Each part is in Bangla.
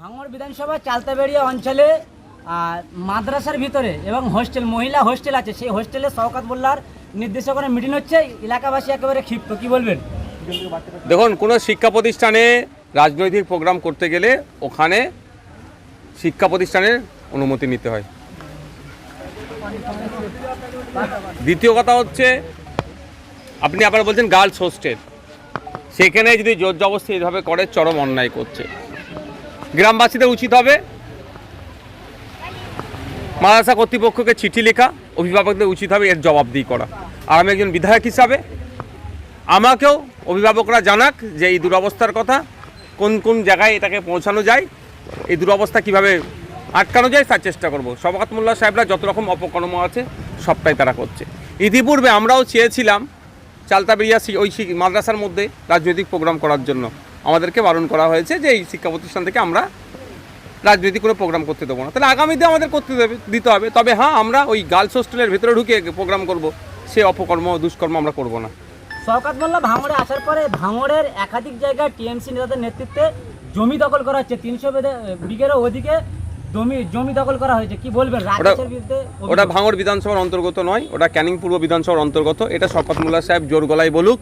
ভাঙড় বিধানসভা চালতাবেড়িয়া অঞ্চলে মাদ্রাসার ভিতরে এবং হোস্টেল মহিলা হোস্টেল আছে, সেই হোস্টেলে শওকত মোল্লার নির্দেশনা মিটিং হচ্ছে, এলাকাবাসী একেবারে ক্ষিপ্ত। কি বলবেন? দেখুন, কোনো শিক্ষা প্রতিষ্ঠানে রাজনৈতিক প্রোগ্রাম করতে গেলে ওখানে শিক্ষা প্রতিষ্ঠানের অনুমতি নিতে হয়। দ্বিতীয় কথা হচ্ছে, আপনি আবার বলছেন গার্লস হোস্টেল, সেখানে যদি জোর জবরদস্তি এইভাবে করে চরম অন্যায় করছে। গ্রামবাসীদের উচিত হবে মাদ্রাসা কর্তৃপক্ষকে চিঠি লেখা, অভিভাবকদের উচিত হবে এর জবাবদিহি করা। আর আমি একজন বিধায়ক হিসাবে আমাকেও অভিভাবকরা জানাক যে এই দুরবস্থার কথা, কোন কোন জায়গায় এটাকে পৌঁছানো যায়, এই দুরবস্থা কীভাবে আটকানো যায় তার চেষ্টা করব। শওকত মোল্লা সাহেবরা যত রকম অপকর্ম আছে সবটাই তারা করছে। ইতিপূর্বে আমরাও চেয়েছিলাম চালতাবেড়িয়া ওই মাদ্রাসার মধ্যে রাজনৈতিক প্রোগ্রাম করার জন্য, আমাদেরকে বারণ করা হয়েছে যে এই শিক্ষা প্রতিষ্ঠান থেকে আমরা রাজনৈতিক কোনো প্রোগ্রাম করতে দেবো না। তাহলে আগামীতে আমাদের করতে দিতে হবে। তবে হ্যাঁ, আমরা ওই গার্লস হোস্টেলের ভেতরে ঢুকে প্রোগ্রাম করব, সে অপকর্ম দুষ্কর্ম আমরা করব না। শওকত মোল্লা ভাঙড়ে আসার পরে ভাঙড়ের একাধিক জায়গায় টিএমসি নেতাদের নেতৃত্বে জমি দখল করা হচ্ছে, 300 বিঘেরও ওদিকে জমি দখল করা হয়েছে। কি বলবেন? ওটা ভাঙড় বিধানসভার অন্তর্গত নয়, ওটা ক্যানিং পূর্ব বিধানসভার অন্তর্গত। এটা শওকত মোল্লা সাহেব জোর গলায় বলুক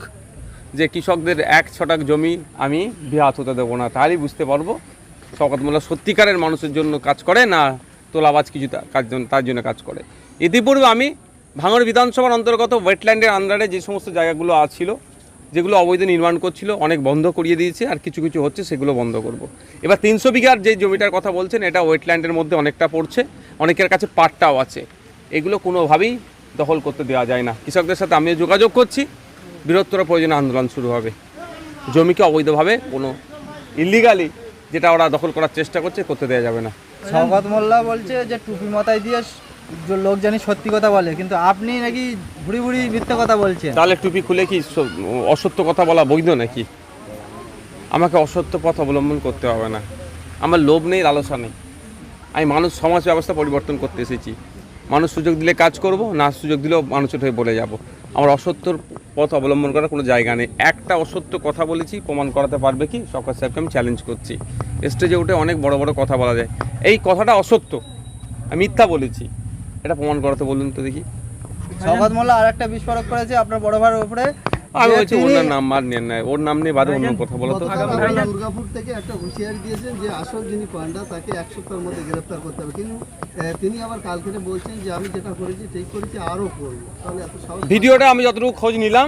যে কৃষকদের 1 ছটাক জমি আমি বিহাত হতে দেবো না, তাহলেই বুঝতে পারবো শওকত মোল্লা সত্যিকারের মানুষের জন্য কাজ করে না তোলাবাজ কিছু তার জন্য কাজ করে। ইতিপূর্বে আমি ভাঙড় বিধানসভার অন্তর্গত ওয়েটল্যান্ডের আন্ডারে যে সমস্ত জায়গাগুলো ছিল, যেগুলো অবৈধ নির্মাণ করছিল, অনেক বন্ধ করিয়ে দিয়েছে, আর কিছু কিছু হচ্ছে, সেগুলো বন্ধ করব। এবার 300 বিঘার যে জমিটার কথা বলছেন, এটা ওয়েটল্যান্ডের মধ্যে অনেকটা পড়ছে, অনেকের কাছে পাটটাও আছে। এগুলো কোনোভাবেই দখল করতে দেওয়া যায় না। কৃষকদের সাথে আমিও যোগাযোগ করছি, বৃহত্তর প্রয়োজনে আন্দোলন শুরু হবে। জমিকে অবৈধভাবে কোনো ইলিগালি যেটা ওরা দখল করার চেষ্টা করছে করতে দেওয়া যাবে না। শওকত মোল্লা বলছে যে টুপি মাথায় দিয়ে লোক জানি সত্যি কথা বলে, কিন্তু আপনি নাকি ভুড়ি ভুড়ি মিথ্যা কথা বলছেন। তাহলে টুপি খুলে কি অসত্য কথা বলা বৈধ নাকি? আমাকে অসত্য পথ অবলম্বন করতে হবে না। আমার লোভ নেই, লালসা নেই। আমি মানুষ সমাজ ব্যবস্থা পরিবর্তন করতে এসেছি। মানুষ সুযোগ দিলে কাজ করব, না সুযোগ দিলেও মানুষের হয়ে বলে যাব। আমার অসত্যর পথ অবলম্বন করার কোনো জায়গা নেই। একটা অসত্য কথা বলেছি, প্রমাণ করাতে পারবে কি? শওকত সাহেবকে আমি চ্যালেঞ্জ করছি। স্টেজে উঠে অনেক বড় বড় কথা বলা যায়, এই কথাটা অসত্য, আমি মিথ্যা বলেছি, এটা প্রমাণ করাতে বলুন তো দেখি। শওকত মোল্লা আর একটা বিস্ফোরক করেছে আপনার বড় ভাইয়ের উপরে। আমি বলছি ওনার নাম আর নেন না, ওর নাম নিয়ে বাদে অন্য কথা বলো তো। দুর্গাপুর থেকে একটা হুঁশিয়ারি দিয়েছেন যে আসল যিনি পান্ডা তাকে 1 সপ্তাহের মধ্যে গ্রেফতার করতে হবে, কিন্তু তিনি আবার কালকে বলছেন যে আমি যেটা করেছি ঠিক করেছি, আরও করবো। তাহলে এত সাহস? ভিডিওটা আমি যতটুকু খোঁজ নিলাম,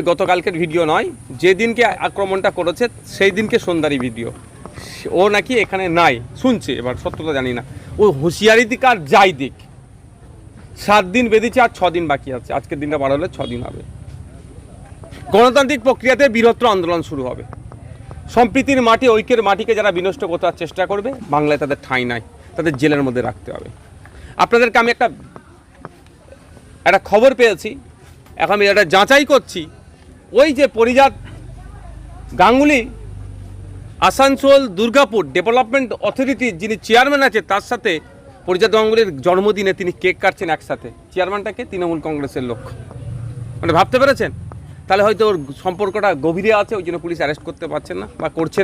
গতকালকের ভিডিও নয়, যেদিনকে আক্রমণটা করেছে সেই দিনকে সন্ধ্যারই ভিডিও। ও নাকি এখানে নাই শুনছে, এবার সত্যতা জানি না। ও হুঁশিয়ারি দিক আর যাই দিক, 7 দিন বেঁধেছে আর 6 দিন বাকি আছে। আজকের দিনটা বার হলে 6 দিন হবে। গণতান্ত্রিক প্রক্রিয়াতে বৃহত্তর আন্দোলন শুরু হবে। সম্প্রীতির মাটি, ঐক্যের মাটিকে যারা বিনষ্ট করার চেষ্টা করবে, বাংলায় তাদের ঠাঁই নাই, তাদের জেলের মধ্যে রাখতে হবে। আপনাদেরকে আমি একটা খবর পেয়েছি, এখন আমি এটা যাচাই করছি। ওই যে পরিজাত গাঙ্গুলি আসানসোল দুর্গাপুর ডেভেলপমেন্ট অথরিটির যিনি চেয়ারম্যান আছে, তার সাথে পরিজাত গাঙ্গুলির জন্মদিনে তিনি কেক কাটছেন একসাথে। চেয়ারম্যানটাকে তৃণমূল কংগ্রেসের লোক, মানে ভাবতে পেরেছেন? তাহলে হয়তো ওর সম্পর্কটা গভীরে আছে, ওই জন্য পুলিশ অ্যারেস্ট করতে পারছে না বা করছে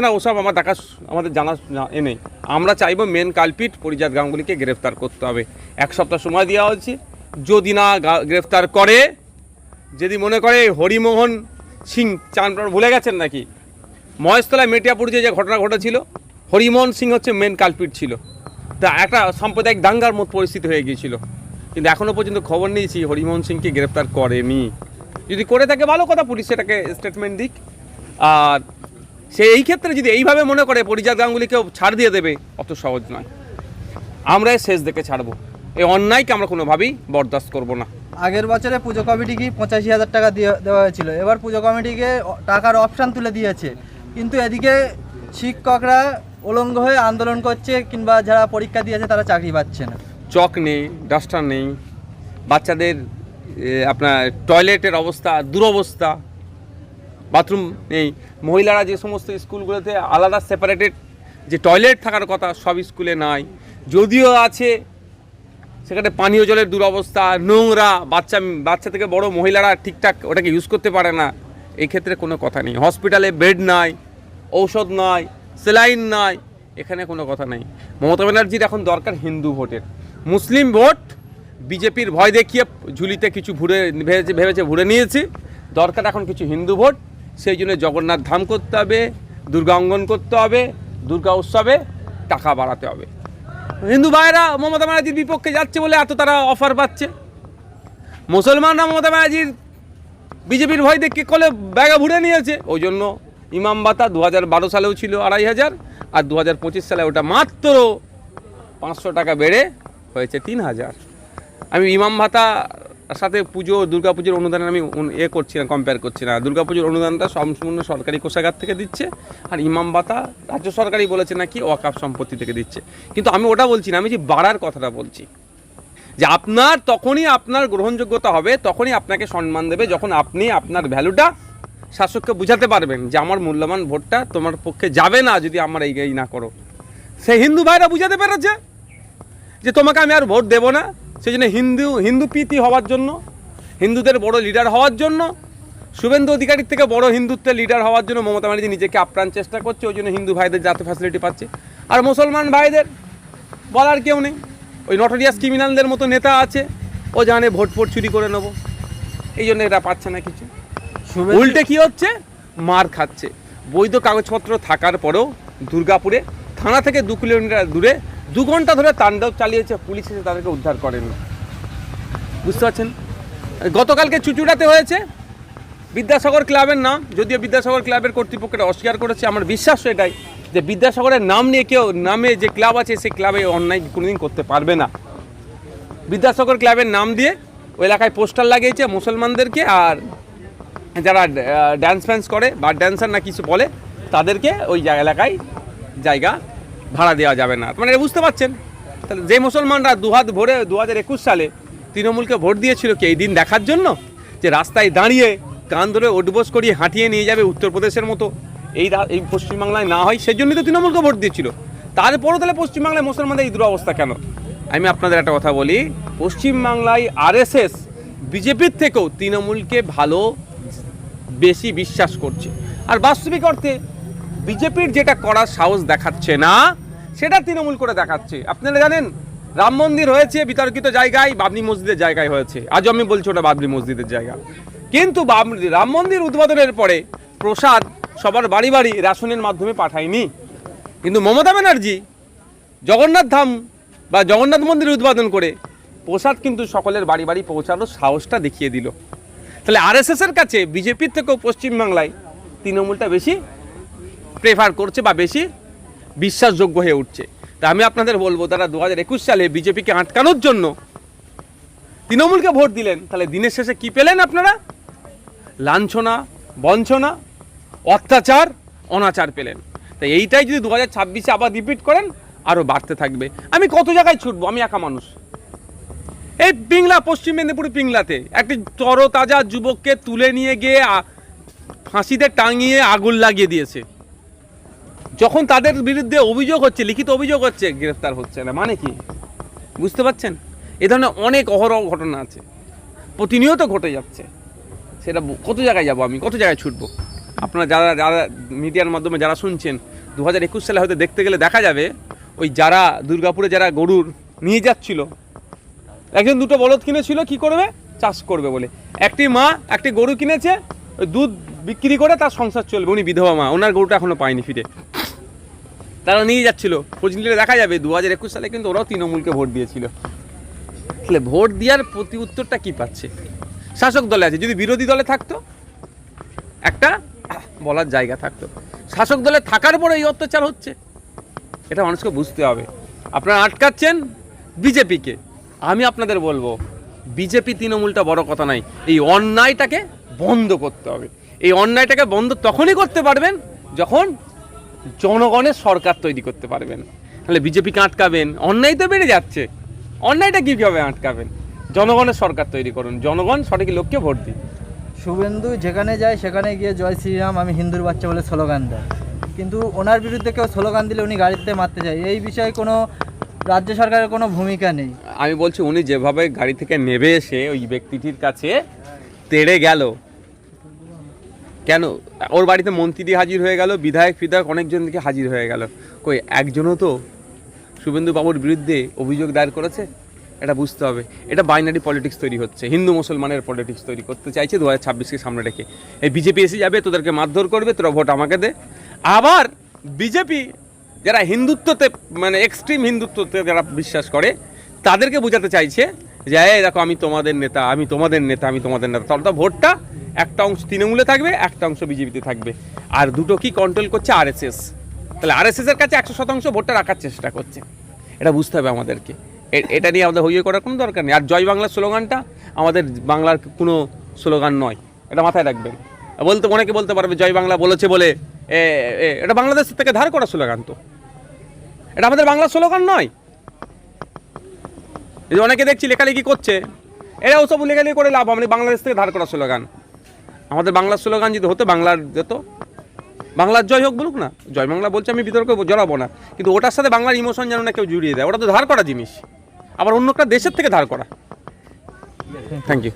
না, ওসব আমাদের জানা নেই। আমরা চাইবো মেন কালপিট পরিজাত গাঙ্গুলিকে গ্রেফতার করতে হবে। 1 সপ্তাহ সময় দেওয়া হয়েছে। যদি না গ্রেফতার করে, যদি মনে করে হরিমোহন সিং, চাঁদপুর ভুলে গেছেন নাকি? মহেশতলায় মেটিয়াপুর যে ঘটনা ঘটেছিল, হরিমোহন সিং হচ্ছে মেন কালপিট ছিল। তা একটা সাম্প্রদায়িক দাঙ্গার মতো পরিস্থিতি হয়ে গিয়েছিল, কিন্তু এখনও পর্যন্ত খবর নিয়েছি হরিমোহন সিংকে গ্রেফতার করেনি। যদি করে থাকে ভালো কথা, পুলিশ সেটাকে স্টেটমেন্ট দিক। আর সে এই ক্ষেত্রে যদি এইভাবে মনে করে পরিজাত গাঙ্গুলিকেও ছাড় দিয়ে দেবে, অত সহজ নয়। আমরা শেষ দেখে ছাড়বো। এই অন্যায়কে আমরা কোনোভাবেই বরদাস্ত করব না। আগের বছরে পুজো কমিটিকে 85,000 টাকা দেওয়া হয়েছিল, এবার পুজো কমিটিকে টাকার অপশান তুলে দিয়েছে, কিন্তু এদিকে শিক্ষকরা উলঙ্গ হয়ে আন্দোলন করছে, কিংবা যারা পরীক্ষা দিয়েছে তারা চাকরি পাচ্ছে না। চক নেই, ডাস্টার নেই, বাচ্চাদের আপনার টয়লেটের অবস্থা দুরবস্থা, বাথরুম নেই। মহিলারা যে সমস্ত স্কুলগুলোতে আলাদা সেপারেটেড যে টয়লেট থাকার কথা, সব স্কুলে নাই। যদিও আছে, সেখানে পানীয় জলের দুরবস্থা, নোংরা, বাচ্চা থেকে বড় মহিলারা ঠিকঠাক ওটাকে ইউজ করতে পারে না। এই ক্ষেত্রে কোনো কথা নেই। হসপিটালে বেড নাই, ঔষধ নাই, সেলাইন নাই, এখানে কোনো কথা নাই। মমতা ব্যানার্জির এখন দরকার হিন্দু ভোটের। মুসলিম ভোট বিজেপির ভয় দেখিয়ে ঝুলিতে কিছু ভেবেছে ভরে নিয়েছি, দরকার এখন কিছু হিন্দু ভোট। সেই জন্য জগন্নাথ ধাম করতে হবে, দুর্গা অঙ্গন করতে হবে, দুর্গা উৎসবে টাকা বাড়াতে হবে। হিন্দু ভাইয়েরা মমতা ব্যানার্জির বিপক্ষে যাচ্ছে বলে এত তারা অফার পাচ্ছে। মুসলমানরা মমতা ব্যানার্জির বিজেপির ভয় দেখে কলে ব্যাগা ভরে নিয়েছে। ওই জন্য ইমাম ভাতা 2012 সালেও ছিল 2500, আর 2025 সালে ওটা মাত্র 500 টাকা বেড়ে হয়েছে 3000। আমি ইমাম ভাতা সাথে দুর্গা পুজোর অনুদান আমি করছি না, কম্পেয়ার করছি না। দুর্গা পুজোর অনুদানটা সম্পূর্ণ সরকারি কোষাগার থেকে দিচ্ছে, আর ইমাম ভাতা রাজ্য সরকারই বলেছে নাকি ওয়াকফ সম্পত্তি থেকে দিচ্ছে। কিন্তু আমি ওটা বলছি না, আমি যে বাড়ার কথাটা বলছি, যে আপনার তখনই আপনার গ্রহণযোগ্যতা হবে, তখনই আপনাকে সম্মান দেবে যখন আপনি আপনার ভ্যালুটা শাসককে বুঝাতে পারবেন যে আমার মূল্যবান ভোটটা তোমার পক্ষে যাবে না যদি আমার এই না করো। সেই হিন্দু ভাইরা বুঝাতে পেরেছে যে তোমাকে আমি আর ভোট দেবো না। সেই জন্য হিন্দু প্রীতি হওয়ার জন্য, হিন্দুদের বড় লিডার হওয়ার জন্য, শুভেন্দু অধিকারীর থেকে বড় হিন্দুত্বের লিডার হওয়ার জন্য মমতা ব্যানার্জি নিজেকে আপ্রাণ চেষ্টা করছে। ওই জন্য হিন্দু ভাইদের যাতে ফ্যাসিলিটি পাচ্ছে, আর মুসলমান ভাইদের বলার কেউ নেই। ওই নটোরিয়াস ক্রিমিনালদের মতো নেতা আছে, ও জানে ভোট চুরি করে নেবো, এই জন্য এরা পাচ্ছে না কিছু। উল্টে কি হচ্ছে, মার খাচ্ছে। বৈধ কাগজপত্র থাকার পরেও দুর্গাপুরে থানা থেকে 2 কিলোমিটার দূরে 2 ঘন্টা ধরে তাণ্ডব চালিয়েছে পুলিশ, এসে তাদেরকে উদ্ধার করেনি। বুঝতে পারছেন? গতকালকে চুচুড়াতে হয়েছে বিদ্যাসাগর ক্লাবের নাম, যদিও বিদ্যাসাগর ক্লাবের কর্তৃপক্ষরা অস্বীকার করেছে। আমার বিশ্বাস এটাই যে বিদ্যাসাগরের নাম নিয়ে কেউ নামে যে ক্লাব আছে সেই ক্লাবে অন্যায় কোনোদিন করতে পারবে না। বিদ্যাসাগর ক্লাবের নাম দিয়ে ওই এলাকায় পোস্টার লাগিয়েছে মুসলমানদেরকে, আর যারা ড্যান্স ফ্যান্স করে বা ড্যান্সার না কিছু বলে তাদেরকে ওই এলাকায় জায়গা ভাড়া দেওয়া যাবে না। মানে বুঝতে পারছেন? তাহলে যে মুসলমানরা দুহাত ভরে 2021 সালে তৃণমূলকে ভোট দিয়েছিল কি এই দিন দেখার জন্য যে রাস্তায় দাঁড়িয়ে কান ধরে ওটবোস করিয়ে হাঁটিয়ে নিয়ে যাবে উত্তরপ্রদেশের মতো এই পশ্চিমবাংলায় না হয়, সেই জন্যই তো তৃণমূলকে ভোট দিয়েছিল। তারপরও তাহলে পশ্চিমবাংলায় মুসলমানদের এই দুরবস্থা কেন? আমি আপনাদের একটা কথা বলি, পশ্চিমবাংলায় আরএসএস বিজেপির থেকেও তৃণমূলকে ভালো বেশি বিশ্বাস করছে। আর বাস্তবিক অর্থে বিজেপির যেটা করার সাহস দেখাচ্ছে না সেটা তৃণমূল করে দেখাচ্ছে। আপনারা জানেন রাম মন্দির হয়েছে বিতর্কিত জায়গায়, বাবরি মসজিদের জায়গায় হয়েছে। আজও আমি বলছি ওটা বাবরি মসজিদের জায়গা, কিন্তু রাম মন্দির উদ্বোধনের পরে প্রসাদ সবার বাড়ি বাড়ি রেশনের মাধ্যমে পাঠায়নি। কিন্তু মমতা ব্যানার্জি জগন্নাথ ধাম বা জগন্নাথ মন্দির উদ্বোধন করে প্রসাদ কিন্তু সকলের বাড়ি বাড়ি পৌঁছানোর সাহসটা দেখিয়ে দিল। তাহলে আরএসএসের কাছে বিজেপির থেকেও পশ্চিমবাংলায় তৃণমূলটা বেশি প্রেফার করছে বা বেশি বিশ্বাসযোগ্য হয়ে উঠছে। তা আমি আপনাদের বলবো, তারা 2021 সালে বিজেপিকে আটকানোর জন্য তৃণমূলকে ভোট দিলেন, তাহলে দিনের শেষে কি পেলেন আপনারা? লাঞ্ছনা, বঞ্চনা, অত্যাচার, অনাচার পেলেন। তাই এইটাই যদি 2026-এ আবার রিপিট করেন আরও বাড়তে থাকবে। আমি কত জায়গায় ছুটবো, আমি একা মানুষ। এই পিংলা, পশ্চিম মেদিনীপুর পিংলাতে একটি তরতাজা যুবককে তুলে নিয়ে গিয়ে ফাঁসিতে টাঙিয়ে আগুন লাগিয়ে দিয়েছে। যখন তাদের বিরুদ্ধে অভিযোগ হচ্ছে, লিখিত অভিযোগ হচ্ছে, গ্রেফতার হচ্ছে না, মানে কি? বুঝতে পারছেন? এ ধরনের অনেক অহরহ ঘটনা আছে, প্রতিনিয়ত ঘটে যাচ্ছে। সেটা কত জায়গায় যাব, আমি কত জায়গায় ছুটবো? আপনারা যারা মিডিয়ার মাধ্যমে যারা শুনছেন, 2021 সালে হয়তো দেখতে গেলে দেখা যাবে ওই যারা দুর্গাপুরে যারা গরুর নিয়ে যাচ্ছিল, একজন দুটো বলদ কিনেছিল কি করবে, চাষ করবে বলে। একটি মা একটি গরু কিনেছে, ওই দুধ বিক্রি করে তার সংসার চলবে। উনি বিধবা মা, ওনার গরুটা এখনো পায়নি ফিরে, তারা নিয়ে যাচ্ছিল। খোঁজ নিলে দেখা যাবে 2021 সালে কিন্তু ওরাও তৃণমূলকে ভোট দিয়েছিল। তাহলে ভোট দেওয়ার প্রতি উত্তরটা কি পাচ্ছে? শাসক দলে আছে, যদি বিরোধী দলে থাকতো একটা বলার জায়গা থাকতো। শাসক দলে থাকার পরে এই অত্যাচার হচ্ছে, এটা মানুষকে বুঝতে হবে। আপনারা আটকাচ্ছেন বিজেপিকে। আমি আপনাদের বলবো, বিজেপি তৃণমূলটা বড় কথা নাই, এই অন্যায়টাকে বন্ধ করতে হবে। এই অন্যায়টাকে বন্ধ তখনই করতে পারবেন যখন জনগণের সরকার তৈরি করতে পারবেন। তাহলে বিজেপিকে আটকাবেন, অন্যায় তো বেড়ে যাচ্ছে, অন্যায়টা কীভাবে আটকাবেন? জনগণের সরকার তৈরি করুন, জনগণ সঠিক লোককে ভোট দিন। শুভেন্দু যেখানে যায় সেখানে গিয়ে জয় শ্রীরাম আমি হিন্দুর বাচ্চা বলে স্লোগান দেয়, কিন্তু ওনার বিরুদ্ধে কেউ স্লোগান দিলে উনি গাড়িতে মারতে যায়। এই বিষয়ে কোনো রাজ্য সরকারের কোনো ভূমিকা নেই। আমি বলছি উনি যেভাবে গাড়ি থেকে নেমে এসে ওই ব্যক্তিটির কাছে তেড়ে গেল, কেন ওর বাড়িতে মন্ত্রী হাজির হয়ে গেল, বিধায়ক অনেকজন থেকে হাজির হয়ে গেল, কই একজনও তো শুভেন্দু বাবুর বিরুদ্ধে অভিযোগ দায়ের করেছে? এটা বুঝতে হবে। এটা বাইনারি পলিটিক্স তৈরি হচ্ছে, হিন্দু মুসলমানের পলিটিক্স তৈরি করতে চাইছে 2026কে সামনে রেখে। এই বিজেপি এসে যাবে, তোদেরকে মারধর করবে, তোরা ভোট আমাকে দে। আবার বিজেপি যারা হিন্দুত্বতে মানে এক্সট্রিম হিন্দুত্বতে যারা বিশ্বাস করে তাদেরকে বোঝাতে চাইছে যে এই দেখো আমি তোমাদের নেতা, আমি তোমাদের নেতা, আমি তোমাদের নেতা। তাহলে তো ভোটটা একটা অংশ তৃণমূলে থাকবে, একটা অংশ বিজেপিতে থাকবে। আর দুটো কি কন্ট্রোল করছে? আরএসএস। তাহলে আরএসএস এর কাছে 100% ভোটটা রাখার চেষ্টা করছে। এটা বুঝতে হবে আমাদেরকে। এটা নিয়ে আমাদের হইয়ে করার কোনো দরকার নেই। আর জয় বাংলার স্লোগানটা আমাদের বাংলার কোনো স্লোগান নয়, এটা মাথায় রাখবেন। অনেকে বলতে পারবে জয় বাংলা বলেছে বলে এটা বাংলাদেশ থেকে ধার করা স্লোগান, তো এটা আমাদের বাংলার স্লোগান নয়। এই যে অনেকে দেখছি লেখালেখি করছে, এরা ওসব লেখালেখি করে লাভ, আমাদের বাংলাদেশ থেকে ধার করা স্লোগান। আমাদের বাংলার স্লোগান যদি হতো, বাংলার যেত, বাংলার জয় হোক বলুক না, জয় বাংলা বলছে, আমি বিতর্কে জড়াবো না, কিন্তু ওটার সাথে বাংলার ইমোশন যেন না কেউ জুড়িয়ে দেয়। ওটা তো ধার করা জিনিস, আবার অন্য একটা দেশের থেকে ধার করা। Thank you.